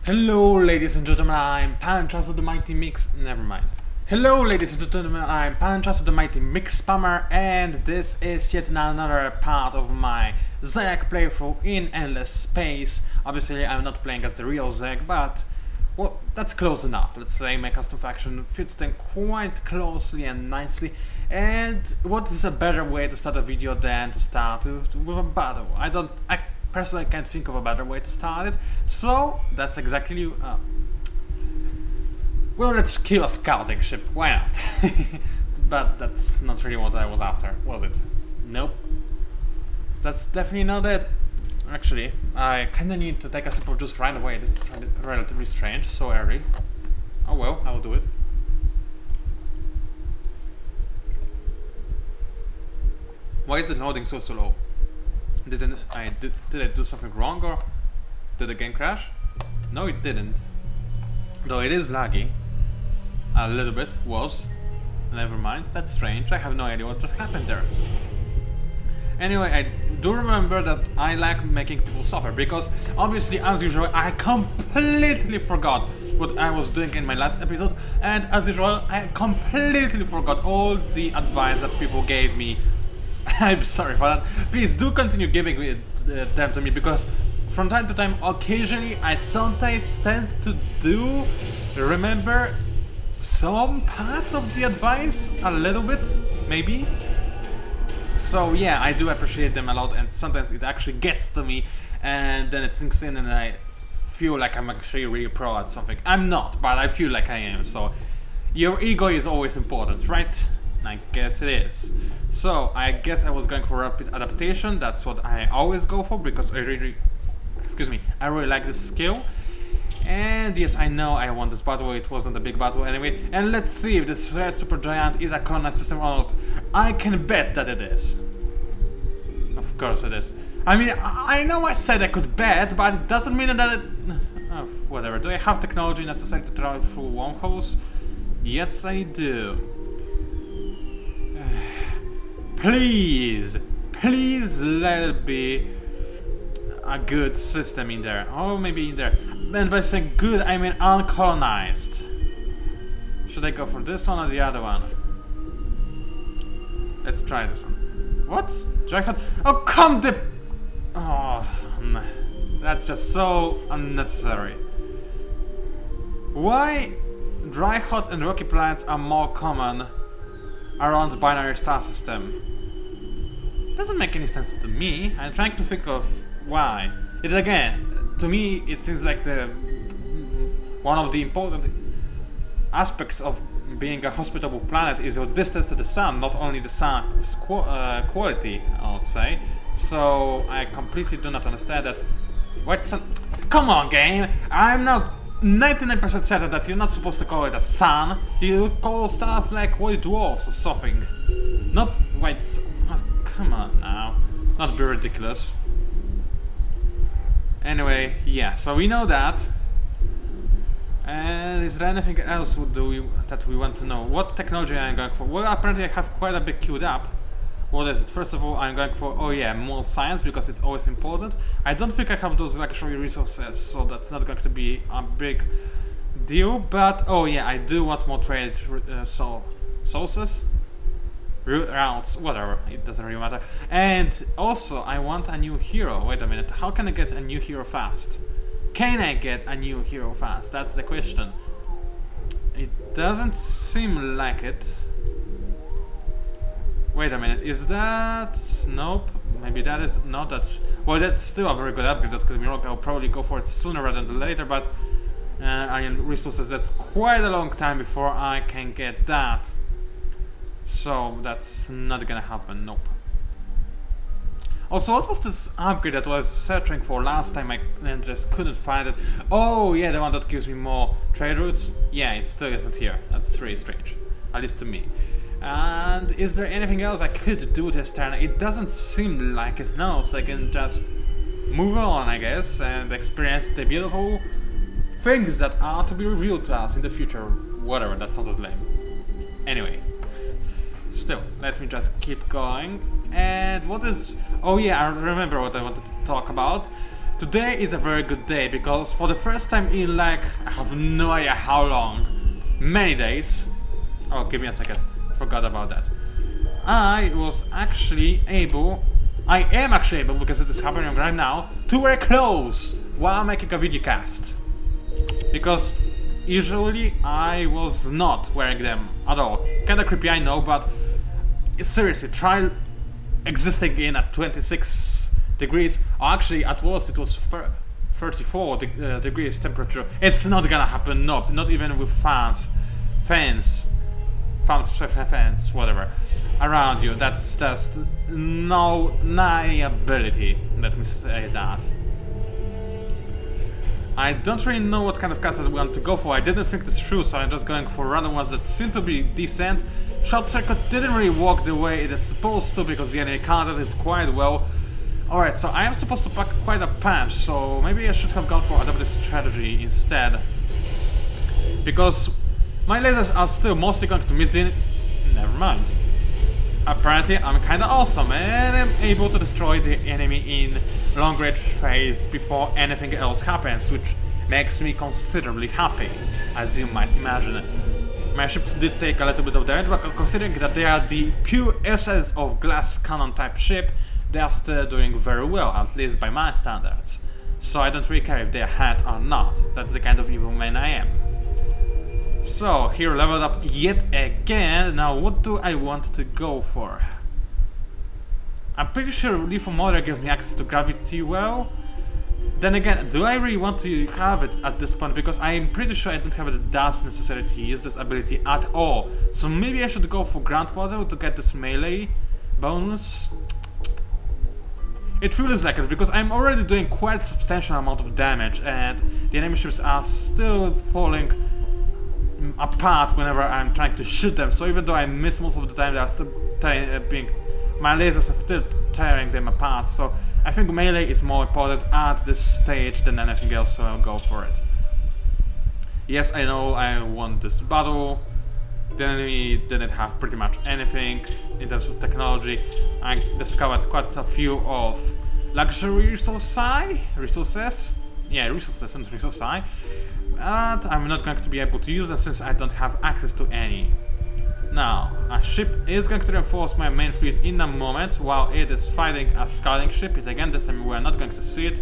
Hello, ladies and gentlemen, I'm PANCZASU the Mighty Mix. Never mind. Hello, ladies and gentlemen, I'm PANCZASU the Mighty Mix Spammer, and this is yet another part of my Zerg playthrough in Endless Space. Obviously, I'm not playing as the real Zerg, but well, that's close enough. Let's say my custom faction fits them quite closely and nicely. And what is a better way to start a video than to start with a battle? I personally can't think of a better way to start it, so that's exactly well, let's kill a scouting ship, why not? But that's not really what I was after, was it? Nope. That's definitely not it. Actually, I kinda need to take a sip of juice right away. This is relatively strange, so early. Oh well, I'll do it. Why is the loading so slow? Did I do something wrong, or did the game crash? No, it didn't. Though it is laggy. A little bit was. Never mind, that's strange. I have no idea what just happened there. Anyway, I do remember that I like making people suffer, because obviously, as usual, I completely forgot what I was doing in my last episode, and as usual, I completely forgot all the advice that people gave me. I'm sorry for that. Please do continue giving them to me, because from time to time, occasionally, I sometimes tend to remember some parts of the advice a little bit, maybe. So yeah, I do appreciate them a lot, and sometimes it actually gets to me, and then it sinks in, and I feel like I'm actually really pro at something. I'm not, but I feel like I am. So your ego is always important, right? I guess it is. So I guess I was going for rapid adaptation. That's what I always go for, because I really like this skill. And yes, I know I won this battle. It wasn't a big battle anyway. And let's see if this red supergiant is a colonized system or not. I can bet that it is. Of course it is. I mean, I know I said I could bet, but it doesn't mean that it... Oh, whatever. Do I have technology necessary to travel through wormholes? Yes, I do. Please let it be a good system in there. Or maybe in there. And by saying good, I mean uncolonized. Should I go for this one or the other one? Let's try this one. What? Dryhot? Oh, come the... Oh, that's just so unnecessary. Why Dryhot and rocky planets are more common around the binary star system? Doesn't make any sense to me. I'm trying to think of why. It again, to me, it seems like one of the important aspects of being a hospitable planet is your distance to the sun, not only the sun's quality, I would say. So I completely do not understand that. What sun? Come on, game! I'm now 99% certain that you're not supposed to call it a sun. You call stuff like white dwarfs or something. Not white sun. Oh, come on now. Not be ridiculous. Anyway, yeah, so we know that. And is there anything else that we want to know? What technology I'm going for? Well, apparently I have quite a bit queued up. What is it? First of all, I'm going for, oh yeah, more science, because it's always important. I don't think I have those luxury resources, so that's not going to be a big deal. But, oh yeah, I do want more trade sources. Routes, whatever, it doesn't really matter. And also, I want a new hero. Wait a minute, how can I get a new hero fast? Can I get a new hero fast? That's the question. It doesn't seem like it. Wait a minute, is that... Nope, maybe that is... No, that's... Well, that's still a very good upgrade, that could be wrong. I'll probably go for it sooner rather than later, but... resources, that's quite a long time before I can get that. So that's not gonna happen, nope. Also, what was this upgrade that I was searching for last time and just couldn't find it? Oh yeah, the one that gives me more trade routes? Yeah, it still isn't here. That's really strange, at least to me. And is there anything else I could do this turn? It doesn't seem like it now, so I can just move on, I guess, and experience the beautiful things that are to be revealed to us in the future. Whatever, that sounded lame. Anyway. Still, let me just keep going. And what is... Oh yeah, I remember what I wanted to talk about. Today is a very good day because for the first time in like, I have no idea how long, many days. Oh, give me a second, I forgot about that. I am actually able, because it is happening right now, to wear clothes while making a video cast. Because usually I was not wearing them at all. Kinda creepy, I know, but seriously, try existing in at 26 degrees, or actually at worst it was 34 degrees temperature. It's not gonna happen, no, not even with fans, whatever, around you. That's just no ability, let me say that. I don't really know what kind of cast I want to go for. I didn't think this through, so I'm just going for random ones that seem to be decent. Short Circuit didn't really work the way it is supposed to because the enemy countered it quite well. Alright, so I am supposed to pack quite a punch, so maybe I should have gone for adaptive strategy instead. Because my lasers are still mostly going to miss the... Never mind. Apparently I'm kinda awesome and I'm able to destroy the enemy in long range phase before anything else happens, which makes me considerably happy, as you might imagine. My ships did take a little bit of damage, but considering that they are the pure essence of glass cannon type ship, they are still doing very well, at least by my standards. So I don't really care if they are hurt or not, that's the kind of evil man I am. So, here leveled up yet again. Now what do I want to go for? I'm pretty sure Lethal Model gives me access to gravity well. Then again, do I really want to have it at this point? Because I'm pretty sure I don't have the dust necessary to use this ability at all. So maybe I should go for Ground Model to get this melee bonus. It feels like it, because I'm already doing quite a substantial amount of damage and the enemy ships are still falling apart whenever I'm trying to shoot them. So even though I miss most of the time, they are still my lasers are still tearing them apart. So I think melee is more important at this stage than anything else, so I'll go for it. Yes, I know I won this battle. The enemy didn't have pretty much anything in terms of technology. I discovered quite a few of luxury resources. Yeah, resources and resources. But I'm not going to be able to use them since I don't have access to any. Now, a ship is going to reinforce my main fleet in a moment while it is fighting a scouting ship. It again, this time we're not going to see it.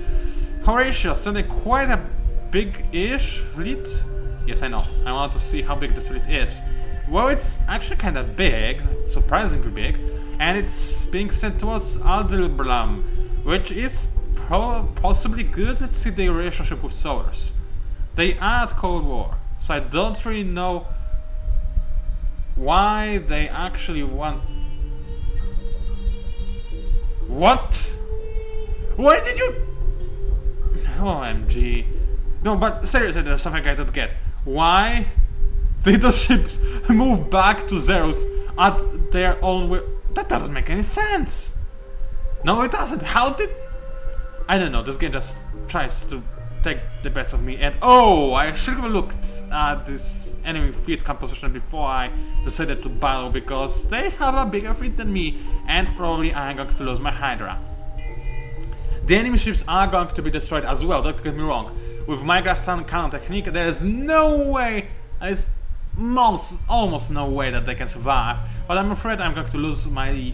Horatio sending quite a big-ish fleet. Yes, I know. I want to see how big this fleet is. Well, it's actually kind of big, surprisingly big, and it's being sent towards Aldebaran, which is possibly good. Let's see their relationship with Solars. They are at Cold War, so I don't really know why they actually want... What? Why did you... OMG. No, but seriously, there's something I don't get. Why did the ships move back to Zeros at their own will? That doesn't make any sense. No, it doesn't. How did... I don't know, this game just tries to take the best of me, and oh, I should have looked at this enemy fleet composition before I decided to battle, because they have a bigger fleet than me, and probably I am going to lose my Hydra. The enemy ships are going to be destroyed as well, don't get me wrong. With my glass cannon technique, there is no way, there is almost no way that they can survive, but I'm afraid I'm going to lose my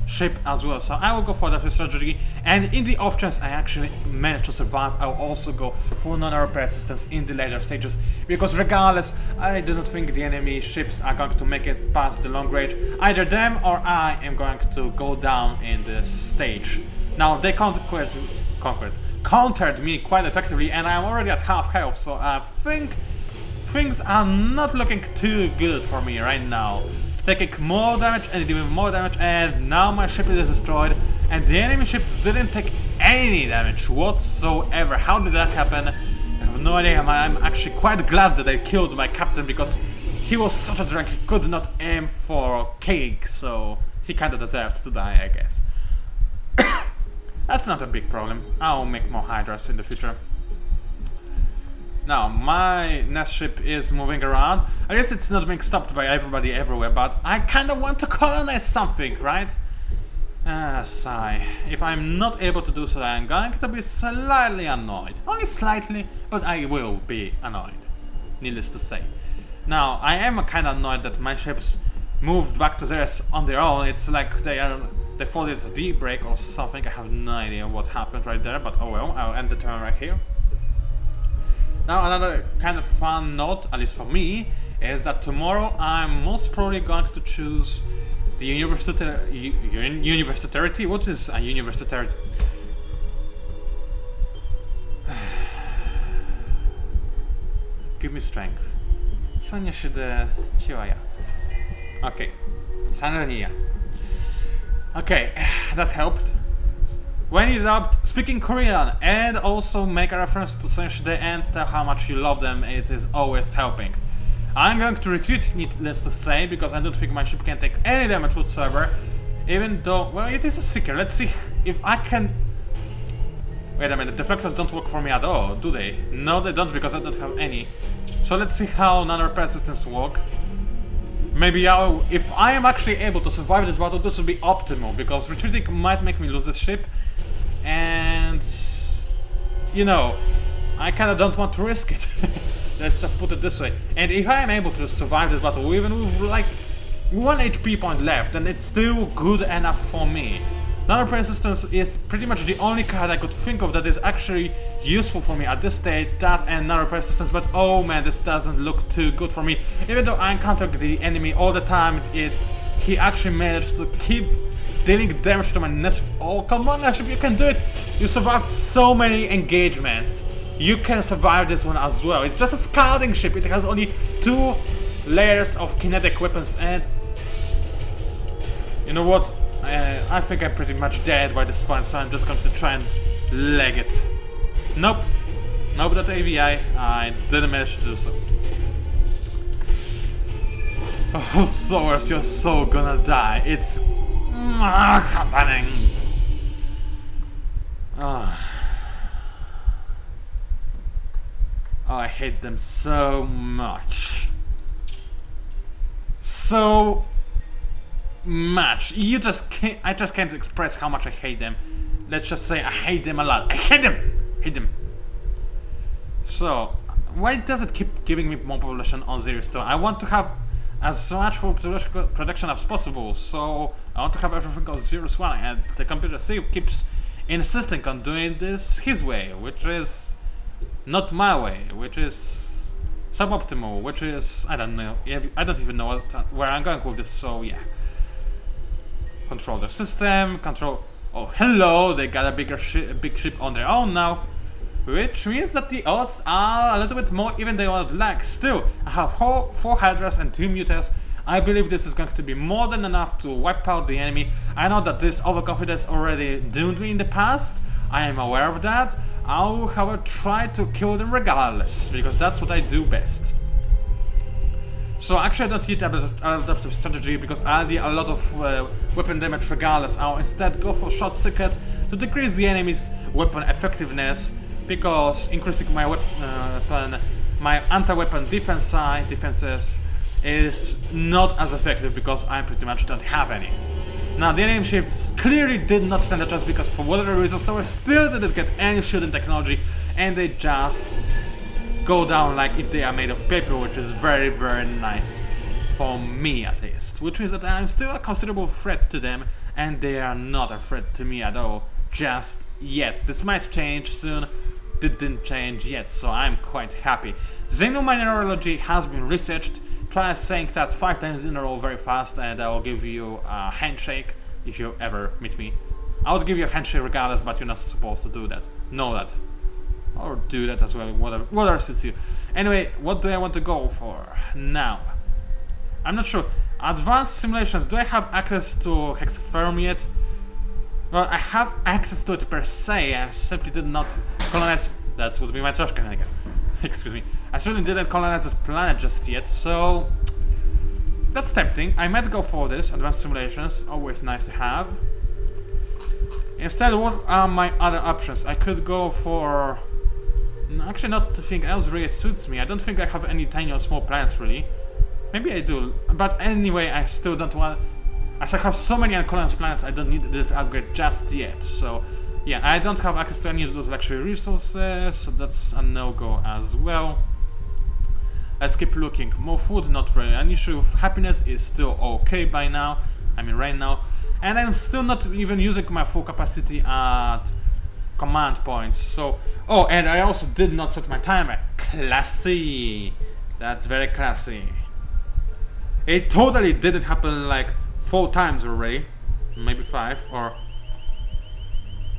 ship as well, so I will go for adaptive strategy, and in the off chance I actually manage to survive, I'll also go for non-repair systems in the later stages, because regardless, I do not think the enemy ships are going to make it past the long range. Either them or I am going to go down in this stage. Now, they countered me quite effectively, and I'm already at half health, so I think things are not looking too good for me right now. Taking more damage and even more damage, and now my ship is destroyed, and the enemy ships didn't take any damage whatsoever. How did that happen? I have no idea. I'm actually quite glad that I killed my captain, because he was such a drunk he could not aim for cake, so he kinda deserved to die, I guess. That's not a big problem. I'll make more Hydras in the future. Now, my nest ship is moving around. I guess it's not being stopped by everybody everywhere, but I kinda want to colonize something, right? Sigh. If I'm not able to do so, I'm going to be slightly annoyed. Only slightly, but I will be annoyed. Needless to say. Now, I am kind of annoyed that my ships moved back to theirs on their own. It's like they thought it's a D-break or something. I have no idea what happened right there, but oh well, I'll end the turn right here. Now, another kind of fun note, at least for me, is that tomorrow I'm most probably going to choose the universitarity. What is a universitarity? Give me strength. Okay. Sanrania. Okay, that helped. When in doubt, speaking Korean and also make a reference to Senshide and tell how much you love them, it is always helping. I'm going to retreat, needless to say, because I don't think my ship can take any damage whatsoever. Even though, well, it is a seeker. Let's see if I can... Wait a minute, deflectors don't work for me at all, do they? No, they don't, because I don't have any. So let's see how non-repair systems work. Maybe if I am actually able to survive this battle, this will be optimal, because retreating might make me lose this ship. And... you know, I kinda don't want to risk it. Let's just put it this way. And if I am able to survive this battle, even with like 1 HP point left, then it's still good enough for me. Non-repair systems is pretty much the only card I could think of that is actually useful for me at this stage, that and non-repair systems, but oh man, this doesn't look too good for me. Even though I encounter the enemy all the time, he actually managed to keep dealing damage to my nest. Oh, come on, Naship, you can do it! You survived so many engagements. You can survive this one as well. It's just a scouting ship. It has only 2 layers of kinetic weapons, and you know what? I think I'm pretty much dead by this point, so I'm just going to try and leg it. Nope. Nope, that AVI. I didn't manage to do so. Oh, Source, you're so gonna die. It's happening. Oh, I hate them so much. So much. You just can't. I just can't express how much I hate them. Let's just say I hate them a lot. I hate them. Hate them. So why does it keep giving me more population on Zero Stone? I want to have as much for production as possible. So I want to have everything on 0-1, and the computer still keeps insisting on doing this his way, which is not my way, which is suboptimal, which is, I don't know, I don't even know where I'm going with this, so yeah. Control the system, control... Oh, hello, they got a big ship on their own now. Which means that the odds are a little bit more even than I would like. Still, I have 4 Hydras and 2 Mutas. I believe this is going to be more than enough to wipe out the enemy. I know that this overconfidence already doomed me in the past. I am aware of that. I will, however, try to kill them regardless, because that's what I do best. So actually I don't hit adaptive strategy, because I'll deal a lot of weapon damage regardless. I'll instead go for short circuit to decrease the enemy's weapon effectiveness, because increasing my my anti-weapon defenses is not as effective, because I pretty much don't have any. Now the enemy ships clearly did not stand a chance, because for whatever reason Solar still didn't get any shielding technology, and they just go down like if they are made of paper, which is very, very nice for me at least. Which means that I'm still a considerable threat to them, and they are not a threat to me at all just yet. This might change soon. Didn't change yet, so I'm quite happy. Xenomineralogy has been researched. Try saying that 5 times in a row very fast, and I will give you a handshake if you ever meet me. I would give you a handshake regardless, but you're not supposed to do that. Know that. Or do that as well, whatever suits you. Anyway, what do I want to go for now? I'm not sure. Advanced simulations, do I have access to Hexaferm yet? Well, I have access to it per se, I simply did not colonize... That would be my trash can again. Excuse me. I certainly didn't colonize this planet just yet, so... That's tempting. I might go for this. Advanced simulations, always nice to have. Instead, what are my other options? I could go for... Actually, nothing else really suits me. I don't think I have any tiny or small plans, really. Maybe I do, but anyway, I still don't want... As I have so many uncolonized planets, I don't need this upgrade just yet. So yeah, I don't have access to any of those luxury resources, so that's a no-go as well. Let's keep looking. More food, not really an issue. Happiness is still okay by now. I mean right now. And I'm still not even using my full capacity at command points. So, oh, and I also did not set my timer. Classy. That's very classy. It totally didn't happen like 4 times already. Maybe 5 or...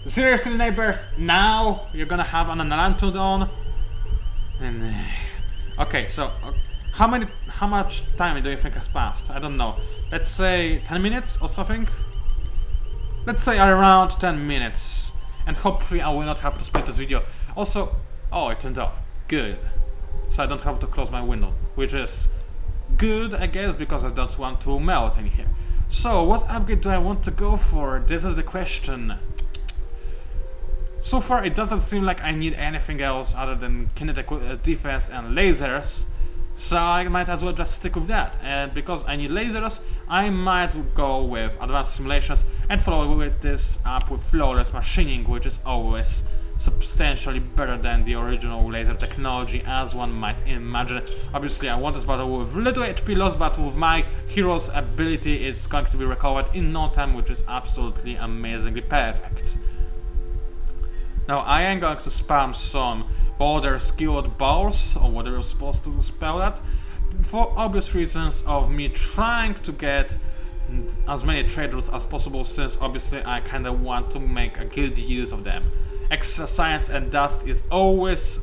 Seriously, neighbors, now you're gonna have an alarm turned on? And... Okay, so how much time do you think has passed? I don't know. Let's say 10 minutes or something? Let's say around 10 minutes. And hopefully I will not have to split this video. Also, oh, it turned off. Good. So I don't have to close my window, which is good, I guess, because I don't want to melt in here. So, what upgrade do I want to go for? This is the question. So far, it doesn't seem like I need anything else other than kinetic defense and lasers, so I might as well just stick with that. And because I need lasers, I might go with advanced simulations and follow with this up with flawless machining, which is always substantially better than the original laser technology, as one might imagine. Obviously, I want this battle with little HP loss, but with my hero's ability, it's going to be recovered in no time, which is absolutely amazingly perfect. Now I am going to spam some border skilled balls, or whatever you're supposed to spell that, for obvious reasons of me trying to get as many traders as possible, since obviously I kinda want to make a good use of them. Extra science and dust is always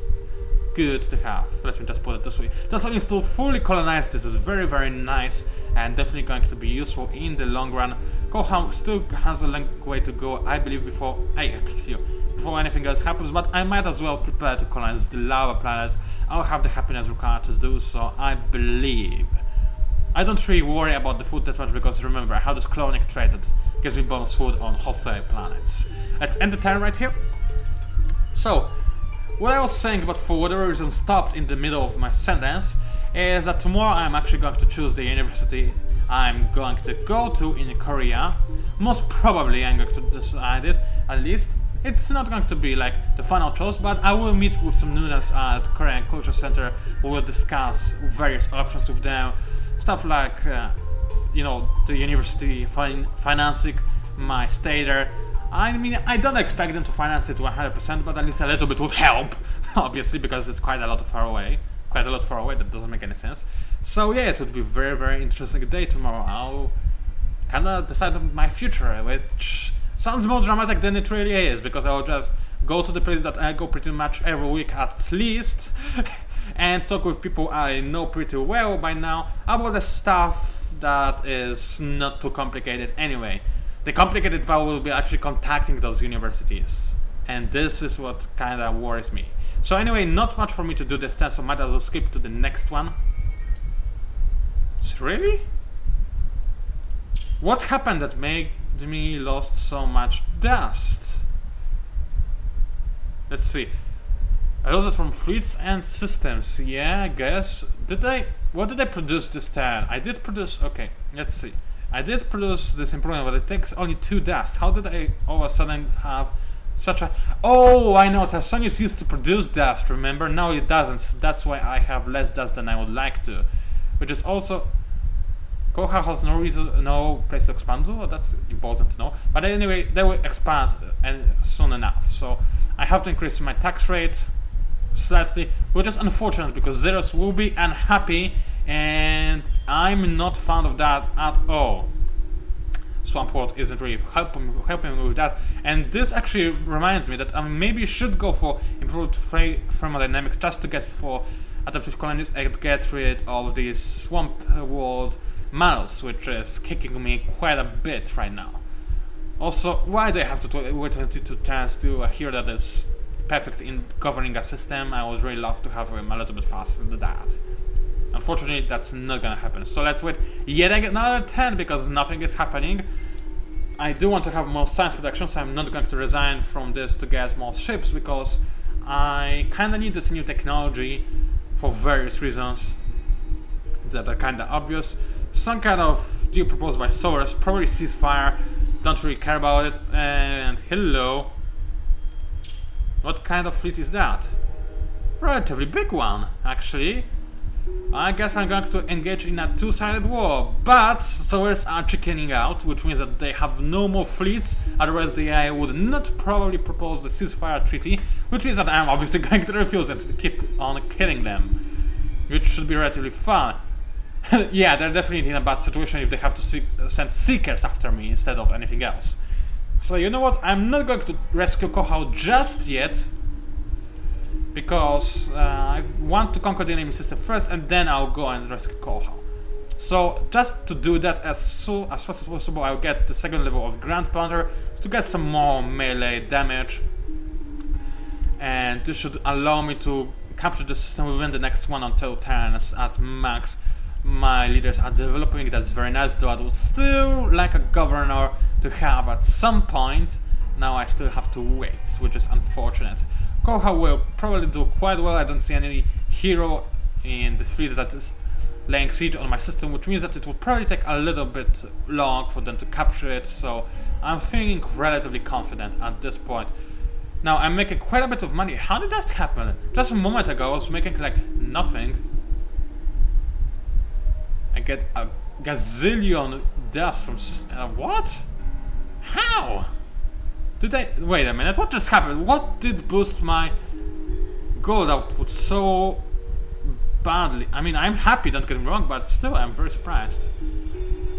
good to have. Let me just put it this way. Just means to fully colonize this is very, very nice and definitely going to be useful in the long run. Kohan still has a long way to go, I believe, before anything else happens, but I might as well prepare to colonize the lava planet. I'll have the happiness required to do so, I believe. I don't really worry about the food that much because remember, I have this cloning trait that gives me bonus food on hostile planets. Let's end the turn right here. So, what I was saying, but for whatever reason stopped in the middle of my sentence, is that tomorrow I'm actually going to choose the university I'm going to go to in Korea. Most probably I'm going to decide it, at least. It's not going to be like the final choice, but I will meet with some noodles at Korean Culture Center. We will discuss various options with them. Stuff like, you know, the university financing my stay there. I mean, I don't expect them to finance it 100%, but at least a little bit would help, obviously, because it's quite a lot far away. That doesn't make any sense. So yeah, it would be a very, very interesting day tomorrow. I'll kinda decide on my future, which sounds more dramatic than it really is, because I'll just go to the place that I go pretty much every week at least, and talk with people I know pretty well by now about the stuff that is not too complicated anyway. The complicated part will be actually contacting those universities, and this is what kinda worries me. So anyway, not much for me to do this time, so might as well skip to the next one. Really? What happened that made me lost so much dust? Let's see. I lost it from fleets and systems. Yeah, I guess. What did I produce this time? I did produce... Okay, let's see. I did produce this improvement, but it takes only 2 dust. How did I all of a sudden have such a... Oh, I know. Tasonius used to produce dust, remember? No, it doesn't. That's why I have less dust than I would like to. Which is also... Koha has no place to expand to. That's important to know. But anyway, they will expand soon enough. So I have to increase my tax rate slightly, which is unfortunate because Zeros will be unhappy, and I'm not fond of that at all. Swampworld isn't really helping me with that, and this actually reminds me that I maybe should go for improved thermodynamics just to get for adaptive colonies and get rid of these swamp world models, which is kicking me quite a bit right now. Also, why do I have to wait 22 turns to a hero that is perfect in governing a system? I would really love to have him a little bit faster than that. Unfortunately, that's not gonna happen. So let's wait yet another 10 because nothing is happening. I do want to have more science production, so I'm not going to resign from this to get more ships because I kinda need this new technology for various reasons that are kinda obvious. some kind of deal proposed by Source, probably ceasefire, don't really care about it, and hello. What kind of fleet is that? Relatively big one, actually. I guess I'm going to engage in a two-sided war, but Source are chickening out, which means that they have no more fleets, otherwise the AI would not probably propose the ceasefire treaty, which means that I'm obviously going to refuse it to keep on killing them, which should be relatively fun. Yeah, they're definitely in a bad situation if they have to send Seekers after me instead of anything else. So you know what, I'm not going to rescue Kohao just yet, because I want to conquer the enemy system first and then I'll go and rescue Kohao. So just to do that as fast as possible, I'll get the second level of Grand Planter to get some more melee damage. And this should allow me to capture the system within the next 1 or 2 turns at max. My leaders are developing, that's very nice, though I would still like a governor to have at some point. Now I still have to wait, which is unfortunate. Kohao will probably do quite well. I don't see any hero in the fleet that is laying siege on my system, which means that it will probably take a little bit long for them to capture it, so I'm feeling relatively confident at this point. Now I'm making quite a bit of money. How did that happen? Just a moment ago I was making like nothing. I get a gazillion deaths from... what? How? Did I... wait a minute, what just happened? What did boost my gold output so badly? I mean, I'm happy, don't get me wrong, but still I'm very surprised.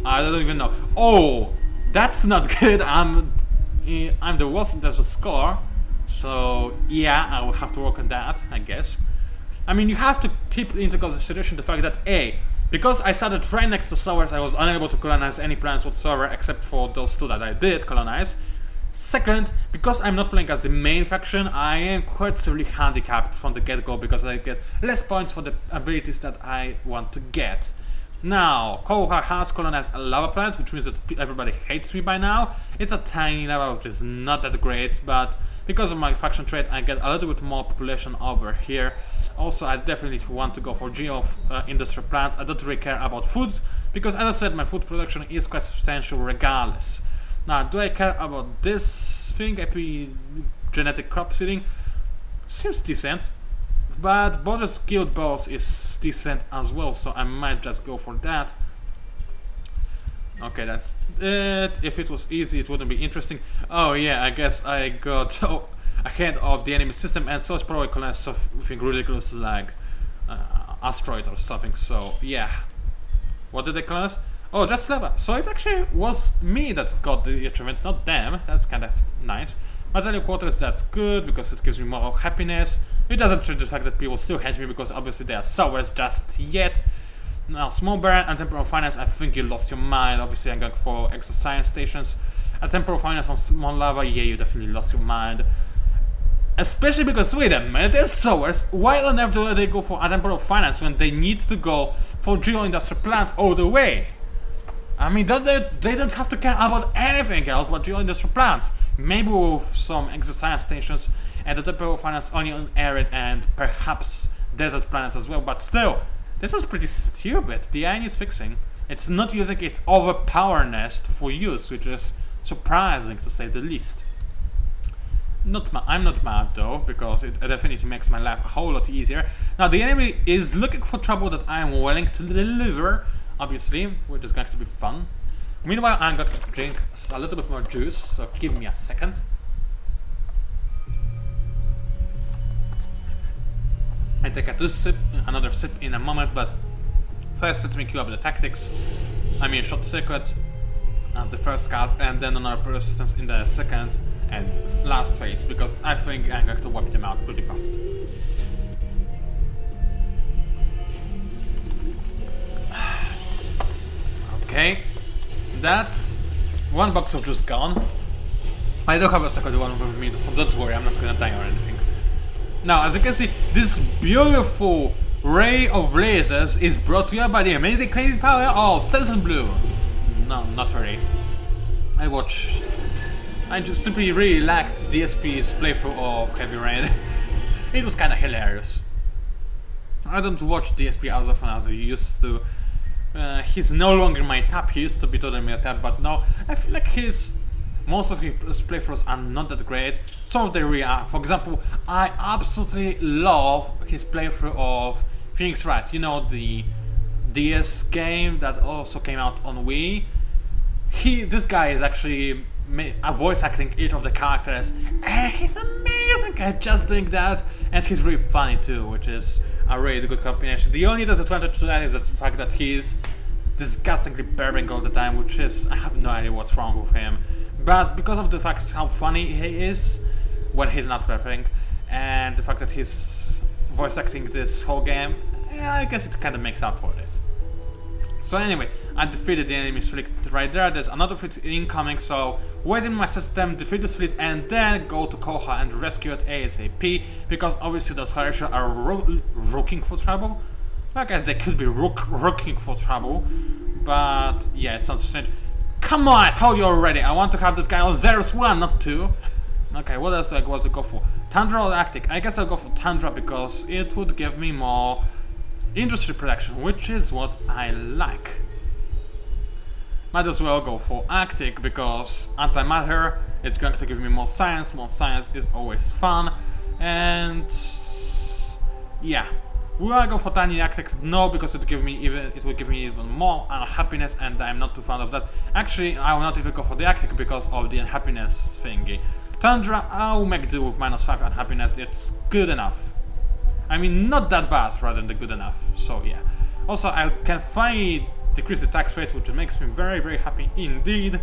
I don't even know. Oh, that's not good. I'm the worst in terms of score. So, yeah, I will have to work on that, I guess. I mean, you have to keep into consideration the fact that A, because I started right next to Source, I was unable to colonize any planets whatsoever except for those 2 that I did colonize. Second, because I'm not playing as the main faction, I am quite severely handicapped from the get-go because I get less points for the abilities that I want to get. Now, Kohao has colonized a lava planet, which means that everybody hates me by now. It's a tiny lava, which is not that great, but because of my faction trait, I get a little bit more population over here. Also, I definitely want to go for geo-industrial plants. I don't really care about food, because as I said, my food production is quite substantial regardless. Now, do I care about this thing, epigenetic crop seeding? Seems decent, but Border's Guild Boss is decent as well, so I might just go for that. Okay, that's it. If it was easy, it wouldn't be interesting. Oh yeah, I guess I got ahead of the enemy system, and so it's probably colonized something ridiculous like asteroids or something, so yeah. What did they colonize? Oh, just lava. So it actually was me that got the achievement, not them. That's kind of nice. Material quarters, that's good because it gives me more happiness. It doesn't change the fact that people still hate me because obviously they are Sours just yet. Now, Small Baron and Temporal Finance, I think you lost your mind. Obviously, I'm going for exoscience stations. A Temporal Finance on Small Lava, yeah, you definitely lost your mind. Especially because, wait a minute, they're Sours. Why on earth do they go for a Temporal Finance when they need to go for geo-industrial plants all the way? I mean, they don't have to care about anything else but geo-industrial plants. Maybe with some exoscience stations and the temporal finance only on arid and perhaps desert planets as well, but still, this is pretty stupid. The AI needs fixing. It's not using its overpower nest for use, which is surprising to say the least. I'm not mad though, because it definitely makes my life a whole lot easier. Now, the enemy is looking for trouble that I am willing to deliver, obviously, which is going to be fun. Meanwhile, I'm going to drink a little bit more juice, so give me a second. I take another sip in a moment, but first let me queue up the tactics. I mean, shot circuit as the first card, and then another persistence in the second and last phase, because I think I'm going to wipe them out pretty fast. Okay, that's one box of juice gone. I don't have a second one with me, so don't worry, I'm not gonna die or anything. Now, as you can see, this beautiful ray of lasers is brought to you by the amazing crazy power of Sensen Blue. No, not very. I just simply really liked DSP's playthrough of Heavy Rain. It was kinda hilarious. I don't watch DSP as often as I used to, He's no longer my top. He used to be totally my top, but now I feel like most of his playthroughs are not that great. Some of them really are. For example, I absolutely love his playthrough of Phoenix Wright. You know, the DS game that also came out on Wii. This guy is actually voice acting each of the characters, and he's amazing at just doing that, and he's really funny too, which is a really good combination. The only disadvantage to that is the fact that he's disgustingly burping all the time, which is, I have no idea what's wrong with him. But because of the fact how funny he is when he's not burping, and the fact that he's voice acting this whole game, yeah, I guess it kind of makes up for this. So anyway, I defeated the enemy's fleet right there. There's another fleet incoming, so wait in my system, defeat this fleet, and then go to Koha and rescue it ASAP, because obviously those Horatio are rooking for trouble. Well, I guess they could be rooking for trouble, but yeah, it sounds strange. Come on, I told you already, I want to have this guy on Zerus 1, not 2. Okay, what else do I want to go for? Tundra or Arctic? I guess I'll go for Tundra because it would give me more industry production, which is what I like. Might as well go for Arctic because antimatter, it's going to give me more science. More science is always fun, and yeah. Will I go for Tiny Arctic? No, because it will give me even more unhappiness, and I'm not too fond of that. Actually, I will not even go for the Arctic because of the unhappiness thingy. Tundra, I'll make do with -5 unhappiness. It's good enough. I mean, not that bad, rather than good enough. So yeah. Also, I can finally decrease the tax rate, which makes me very, very happy indeed.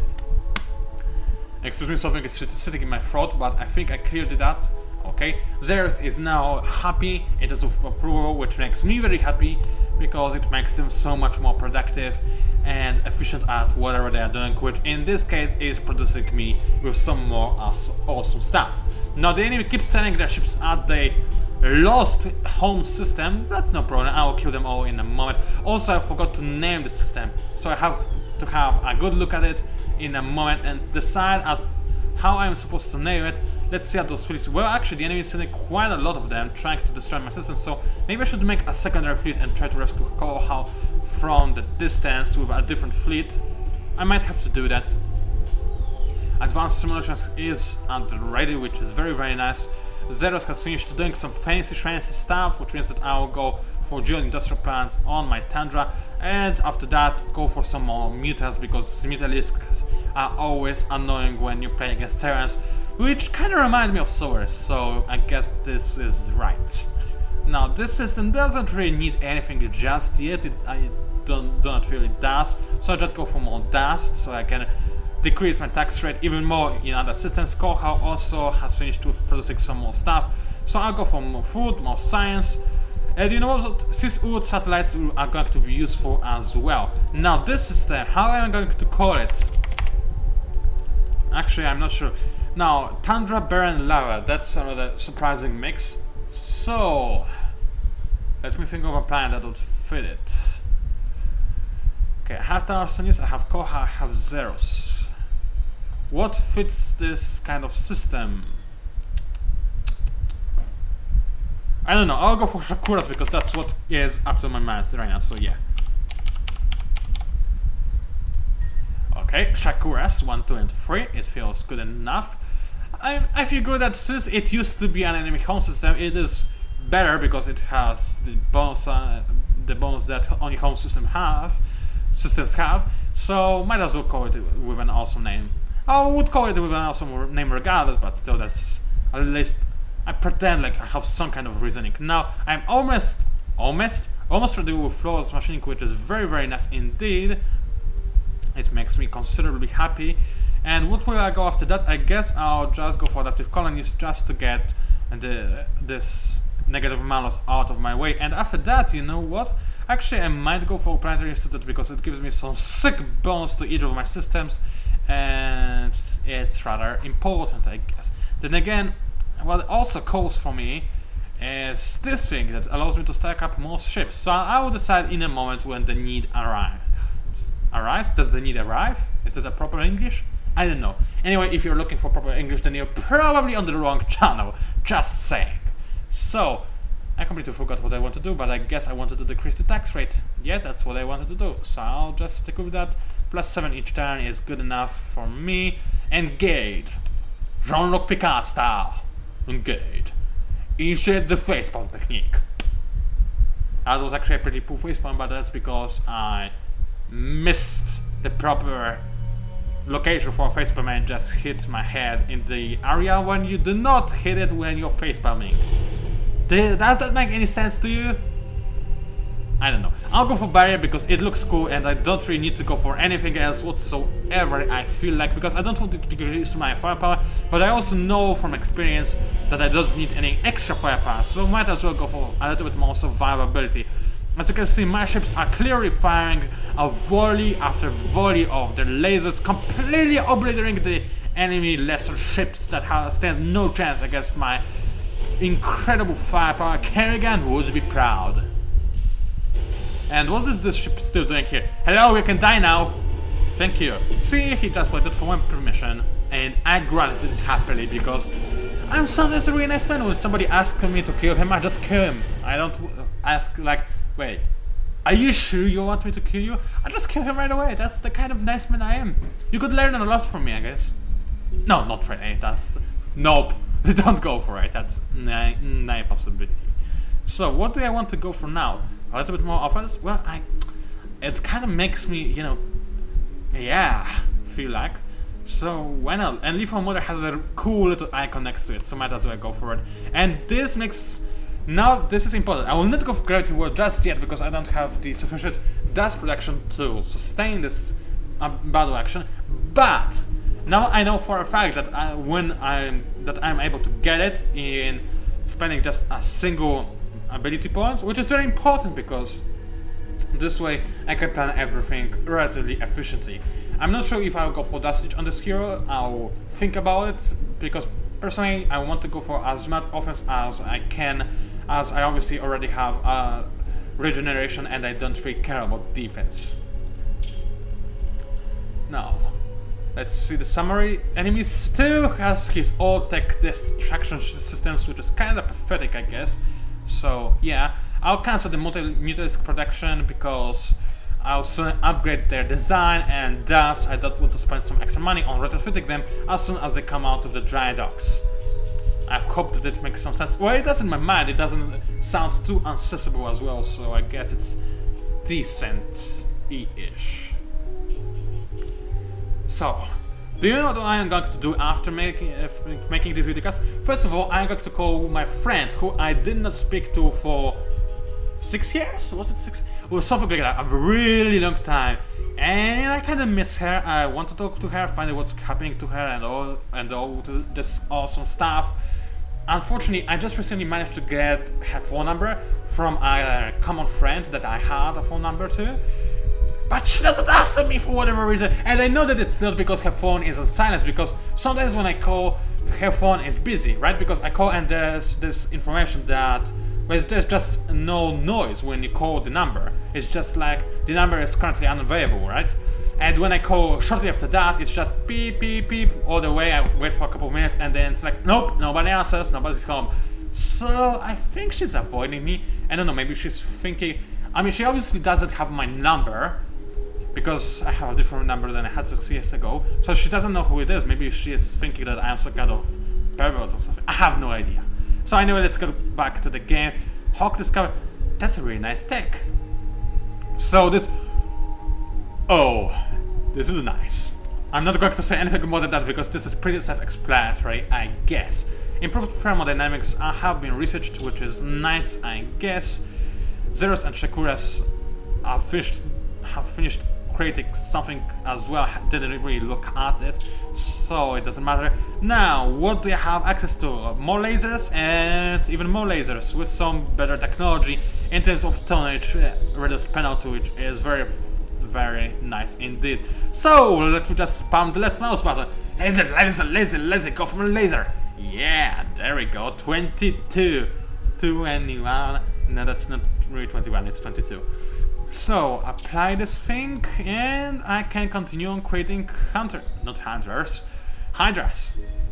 Excuse me, something is sitting in my throat, but I think I cleared it out. Okay, Zerus is now happy, it is with approval, which makes me very happy, because it makes them so much more productive and efficient at whatever they are doing, which in this case is producing me with some more awesome stuff. Now the enemy keeps sending their ships at the lost home system. That's no problem, I will kill them all in a moment. Also, I forgot to name the system, so I have to have a good look at it in a moment and decide how I'm supposed to name it. Let's see how those fleets. Well, actually, the enemy is sending quite a lot of them trying to destroy my system, so maybe I should make a secondary fleet and try to rescue Koha from the distance with a different fleet. I might have to do that. Advanced simulations is at the ready, which is very, very nice. Zerus has finished doing some fancy stuff, which means that I will go for geoindustrial plants on my Tundra, and after that go for some more mutants, because militaristic are always annoying when you play against Terrans, which kind of remind me of Source, so I guess this is right. Now this system doesn't really need anything just yet, I do not feel it does, so I just go for more dust, so I can decrease my tax rate even more in other systems. Koha also has finished with producing some more stuff, so I'll go for more food, more science, and you know what, Cis-Wood satellites are going to be useful as well. Now this system, how am I going to call it? Actually, I'm not sure. Now, Tundra, Barren, Lava, that's another surprising mix. So, let me think of a plan that would fit it. Okay, I have Tarsanius, I have Koha, I have Zerus. What fits this kind of system? I don't know, I'll go for Shakuras because that's what is up to my mind right now, so yeah. Okay, Shakuras 1, 2, and 3, it feels good enough. I figure that since it used to be an enemy home system, it is better because it has the bonus that only home systems have, so might as well call it with an awesome name. I would call it with an awesome name regardless, but still, that's at least I pretend like I have some kind of reasoning. Now I'm almost ready with flawless machining, which is very, very nice indeed. It makes me considerably happy. And what will I go after that? I guess I'll just go for adaptive colonies just to get this negative malus out of my way. And after that, you know what? Actually, I might go for Planetary Institute because it gives me some sick bonus to each of my systems, and it's rather important, I guess. Then again, what also calls for me is this thing that allows me to stack up more ships. So I will decide in a moment when the need arrives. Does the need arrive? Is that a proper English? I don't know. Anyway, if you're looking for proper English, then you're probably on the wrong channel. Just saying. So, I completely forgot what I want to do, but I guess I wanted to decrease the tax rate. Yeah, that's what I wanted to do, so I'll just stick with that. +7 each turn is good enough for me. Engage! Jean-Luc Picard style! Engage! Initiate the facepalm technique. That was actually a pretty poor facepalm, but that's because I missed the proper location for facepalm and just hit my head in the area when you do not hit it when you're facepalming. Does that make any sense to you? I don't know. I'll go for barrier because it looks cool and I don't really need to go for anything else whatsoever, I feel like, because I don't want to decrease my firepower, but I also know from experience that I don't need any extra firepower, so might as well go for a little bit more survivability. As you can see, my ships are clearly firing a volley after volley of their lasers, completely obliterating the enemy lesser ships that stand no chance against my incredible firepower. Kerrigan would be proud. And what is this ship still doing here? Hello, we can die now. Thank you. See, he just waited for my permission, and I granted it happily because I'm sometimes a really nice man. When somebody asks me to kill him, I just kill him. I don't ask like, wait, are you sure you want me to kill you? I just kill him right away. That's the kind of nice man I am. You could learn a lot from me, I guess. No, not really. That's nope. Don't go for it. That's no possibility. So what do I want to go for now? A little bit more offense? Well, it kind of makes me, you know, yeah, feel like. So why not? And Lethal Mother has a cool little icon next to it, so might as well go for it. And this makes, now this is important. I will not go for Gravity War just yet because I don't have the sufficient dust production to sustain this battle action. But now I know for a fact that I'm able to get it in spending just a single ability point, which is very important because this way I can plan everything relatively efficiently. I'm not sure if I'll go for Dust Siege on this hero. I'll think about it because personally I want to go for as much offense as I can, as I obviously already have regeneration and I don't really care about defense. Now, let's see the summary. Enemy still has his old tech destruction systems, which is kind of pathetic, I guess. So yeah, I'll cancel the militaristic production because I'll soon upgrade their design, and thus I don't want to spend some extra money on retrofitting them as soon as they come out of the dry docks. I hope that it makes some sense. Well, it does in my mind. It doesn't sound too unsensible as well, so I guess it's decent-ish. So, do you know what I am going to do after making this videocast? First of all, I am going to call my friend, who I did not speak to for 6 years? Was it 6? Well, something like that, a really long time. And I kind of miss her. I want to talk to her, find out what's happening to her and all this awesome stuff. Unfortunately, I just recently managed to get her phone number from a common friend that I had a phone number to. But she doesn't answer me for whatever reason, and I know that it's not because her phone is on silence, because sometimes when I call, her phone is busy, right? Because I call and there's this information that there's just no noise when you call the number. It's just like the number is currently unavailable, right? And when I call shortly after that, it's just beep, beep, beep all the way. I wait for a couple of minutes and then it's like, nope, nobody answers, nobody's home. So I think she's avoiding me. I don't know, maybe she's thinking, I mean, she obviously doesn't have my number, because I have a different number than I had 6 years ago, so she doesn't know who it is. Maybe she is thinking that I am some kind of pervert or something. I have no idea. So anyway, let's go back to the game. Hawk Discover. That's a really nice tech. So this... Oh, this is nice. I'm not going to say anything more than that because this is pretty self-explanatory, I guess. Improved thermodynamics have been researched, which is nice, I guess. Zeros and Shakuras have finished creating something as well. Didn't really look at it, so it doesn't matter. Now, what do you have access to? More lasers and even more lasers with some better technology in terms of tonnage, reduced penalty, which is very, very nice indeed. So let me just spam the left mouse button. Laser, laser, laser, laser, go for a laser. Yeah, there we go. 22, 21. No, that's not really 21. It's 22. So, apply this thing, and I can continue on creating Hydras.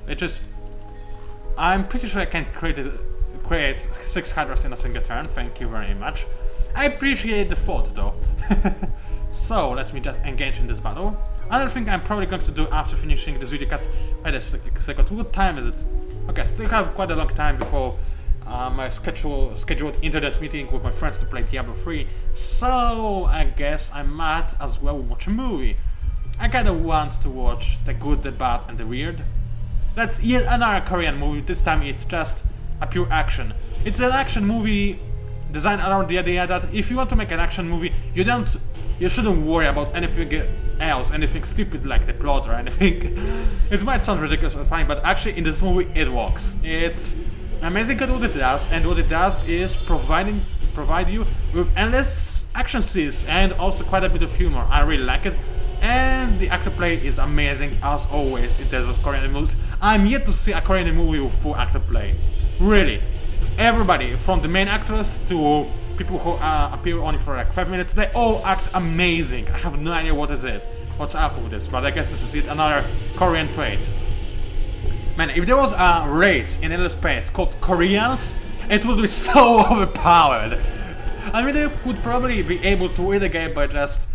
Which is... I'm pretty sure I can create create 6 Hydras in a single turn. Thank you very much. I appreciate the thought though. So let me just engage in this battle. Another thing I'm probably going to do after finishing this video, because wait a second, what time is it? Okay, I still have quite a long time before my scheduled internet meeting with my friends to play Diablo 3, so I guess I might as well watch a movie. I kinda want to watch The Good, the Bad and the Weird. That's yet another Korean movie, this time it's just a pure action. It's an action movie designed around the idea that if you want to make an action movie, you shouldn't worry about anything else, anything stupid like the plot or anything. It might sound ridiculous and funny, but actually in this movie it works. It's amazing at what it does, and what it does is provide you with endless action scenes and also quite a bit of humor. I really like it, and the actor play is amazing as always in terms of Korean movies. I'm yet to see a Korean movie with poor actor play. Really, everybody from the main actors to people who appear only for like 5 minutes, they all act amazing. I have no idea what's up with this, but I guess this is yet another Korean trait. Man, if there was a race in inner space called Koreans, it would be so overpowered. I mean, they would probably be able to win the game by just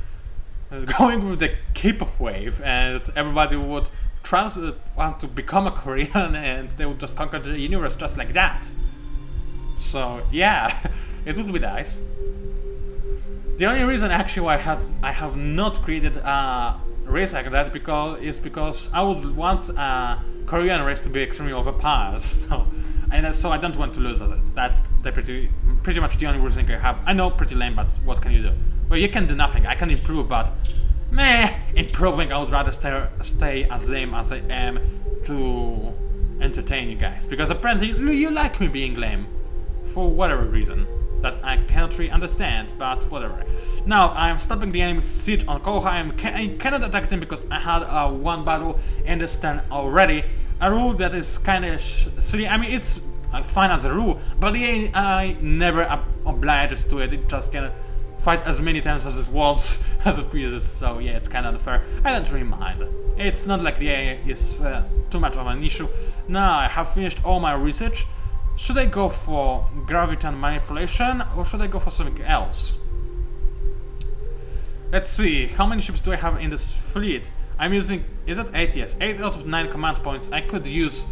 going with the K-pop wave, and everybody would want to become a Korean, and they would just conquer the universe just like that. So yeah, it would be nice. The only reason actually why I have not created a race like that is because I would want a Korean race to be extremely overpowered. So I don't want to lose it. That's pretty much the only reason I have. I know, pretty lame, but what can you do? Well, you can do nothing. I can improve, but meh, improving. I would rather stay as lame as I am to entertain you guys, because apparently you like me being lame for whatever reason that I cannot really understand, but whatever. Now I'm stopping the enemy siege on Koha. I cannot attack them because I had one battle in this turn already. A rule that is kind of silly. I mean, it's fine as a rule, but the AI never obliges to it. It just can fight as many times as it wants, as it pleases. So yeah, it's kind of unfair. I don't really mind. It's not like the AI is too much of an issue. Now I have finished all my research. Should I go for graviton manipulation, or should I go for something else? Let's see, how many ships do I have in this fleet? I'm using, is it 8? Yes, 8 out of 9 command points. I could use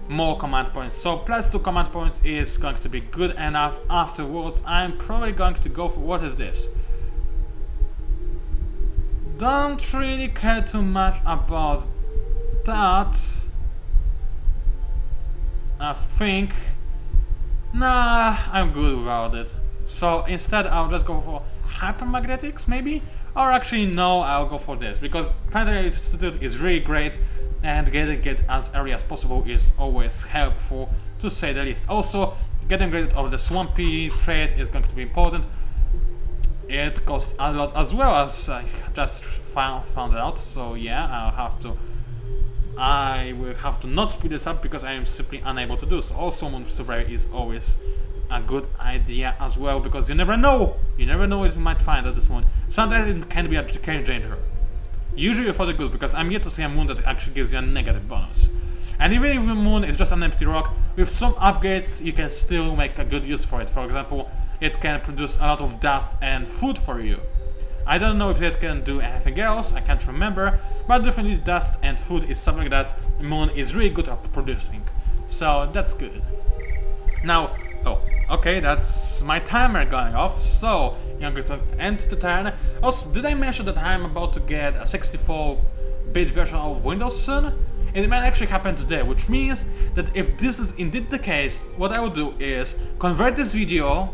more command points, so +2 command points is going to be good enough. Afterwards, I'm probably going to go for, what is this? Don't really care too much about that. I think, nah, I'm good without it. So instead I'll just go for hypermagnetics maybe? Or actually no, I'll go for this, because Planetary Institute is really great, and getting it as early as possible is always helpful, to say the least. Also, getting rid of the swampy trait is going to be important. It costs a lot as well, as I just found out, so yeah, I will have to not speed this up because I am simply unable to do so. Also, Moon Survey is always a good idea as well, because you never know what you might find at this moment. Sometimes it can be a game changer, usually for the good, because I'm yet to see a moon that actually gives you a negative bonus. And even if the moon is just an empty rock, with some upgrades you can still make a good use for it. For example, it can produce a lot of dust and food for you. I don't know if it can do anything else, I can't remember, but definitely dust and food is something that Moon is really good at producing. So that's good. Now, oh, okay, that's my timer going off, so I'm going to end the turn. Also, did I mention that I'm about to get a 64-bit version of Windows soon? It might actually happen today, which means that if this is indeed the case, what I will do is convert this video,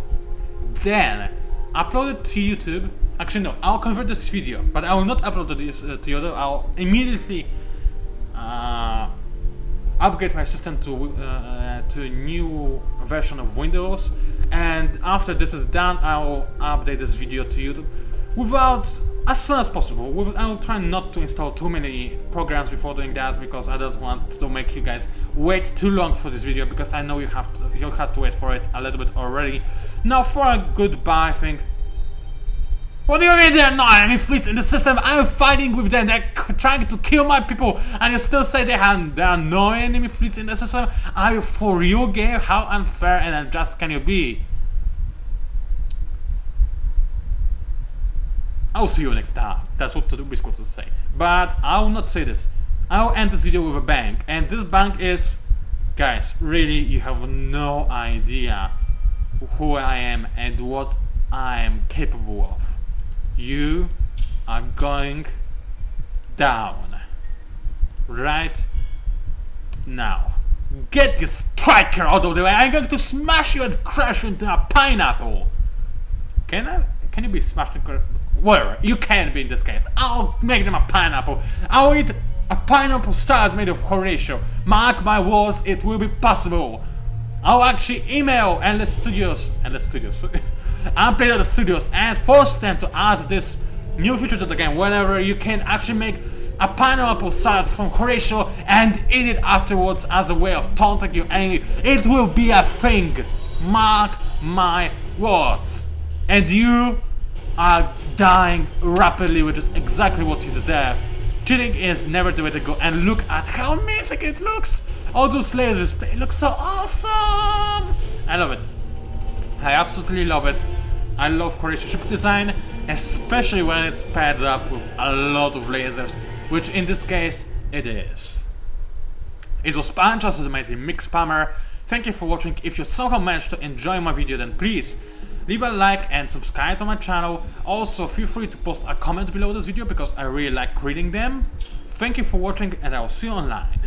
then upload it to YouTube. Actually no, I'll convert this video, but I will not upload this to YouTube. I'll immediately upgrade my system to a new version of Windows, and after this is done, I will update this video to YouTube as soon as possible. I will try not to install too many programs before doing that, because I don't want to make you guys wait too long for this video, because I know you had to wait for it a little bit already. Now for a goodbye thing. What do you mean there are not any fleets in the system? I'm fighting with them, they're trying to kill my people, and you still say there are no enemy fleets in the system? Are you for real, game? How unfair and unjust can you be? I'll see you next time. That's what to be supposed to say. But I will not say this. I will end this video with a bang, and this bang is, guys, really, you have no idea who I am and what I am capable of. You are going down right now. Get this striker out of the way. I'm going to smash you and crash you into a pineapple. Can you be smashed? Whatever, you can be in this case. I'll make them a pineapple. I'll eat a pineapple salad made of Horatio. Mark my words, it will be possible. I'll actually email Endless Studios, Unplayed Other Studios, and force them to add this new feature to the game, whenever you can actually make a pineapple salad from Horatio and eat it afterwards as a way of taunting your enemy. It will be a thing. Mark my words. And you are dying rapidly, which is exactly what you deserve. Cheating is never the way to go, and look at how amazing it looks! All those lasers, they look so awesome! I love it. I absolutely love it. I love Horatio ship design, especially when it's paired up with a lot of lasers, which in this case, it is. It was PANCZASU, the mighty mix spammer. Thank you for watching. If you somehow managed to enjoy my video, then please leave a like and subscribe to my channel. Also, feel free to post a comment below this video because I really like reading them. Thank you for watching, and I will see you online.